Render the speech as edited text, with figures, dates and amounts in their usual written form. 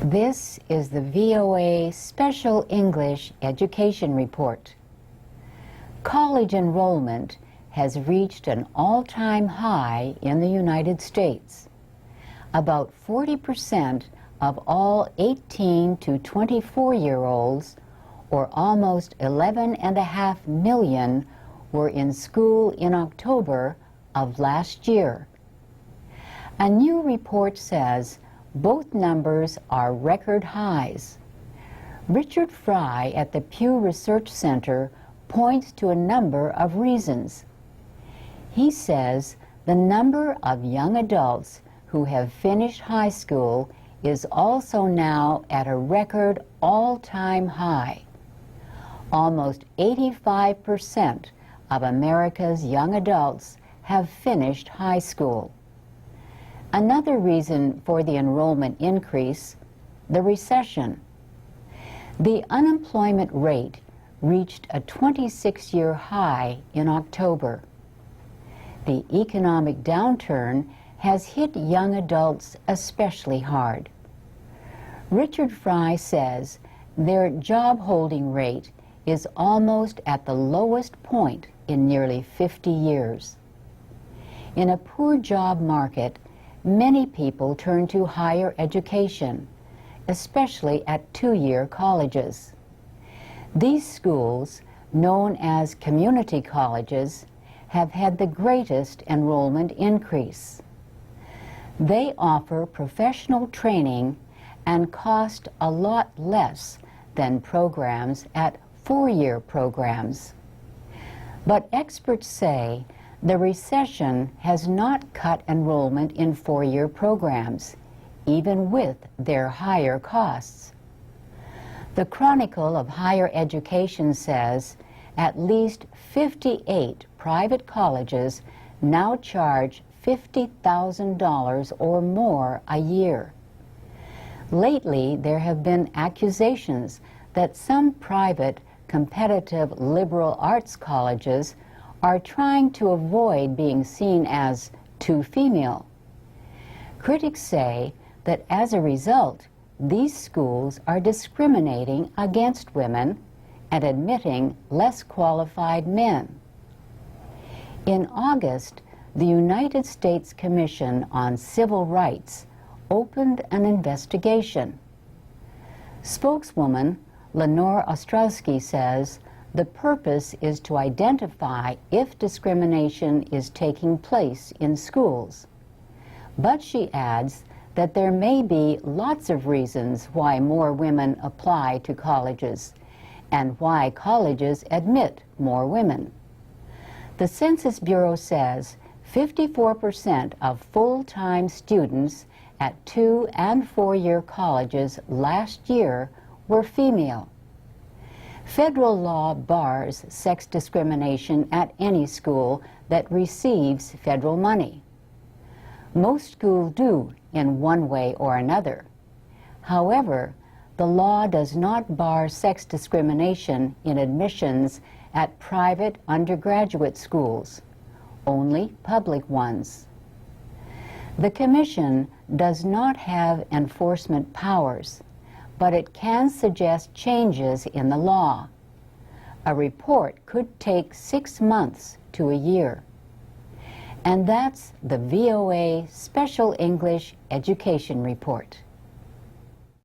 This is the VOA Special English Education Report. College enrollment has reached an all-time high in the United States. About 40% of all 18 to 24-year-olds, or almost 11.5 million, were in school in October of last year. A new report says both numbers are record highs. Richard Fry at the Pew Research Center points to a number of reasons. He says the number of young adults who have finished high school is also now at a record all-time high. Almost 85% of America's young adults have finished high school. Another reason for the enrollment increase, the recession. The unemployment rate reached a 26-year high in October. The economic downturn has hit young adults especially hard. Richard Fry says their job-holding rate is almost at the lowest point in nearly 50 years. In a poor job market, many people turn to higher education, especially at two-year colleges. These schools, known as community colleges, have had the greatest enrollment increase. They offer professional training and cost a lot less than programs at four-year programs. But experts say the recession has not cut enrollment in four-year programs, even with their higher costs. The Chronicle of Higher Education says at least 58 private colleges now charge $50,000 or more a year. Lately, there have been accusations that some private, competitive liberal arts colleges are trying to avoid being seen as too female. Critics say that as a result, these schools are discriminating against women and admitting less qualified men. In August, the United States Commission on Civil Rights opened an investigation. Spokeswoman Lenore Ostrowski says the purpose is to identify if discrimination is taking place in schools. But she adds that there may be lots of reasons why more women apply to colleges and why colleges admit more women. The Census Bureau says 54% of full-time students at two- and four-year colleges last year were female. Federal law bars sex discrimination at any school that receives federal money. Most schools do in one way or another. However, the law does not bar sex discrimination in admissions at private undergraduate schools, only public ones. The Commission does not have enforcement powers, but it can suggest changes in the law. A report could take 6 months to a year. And that's the VOA Special English Education Report.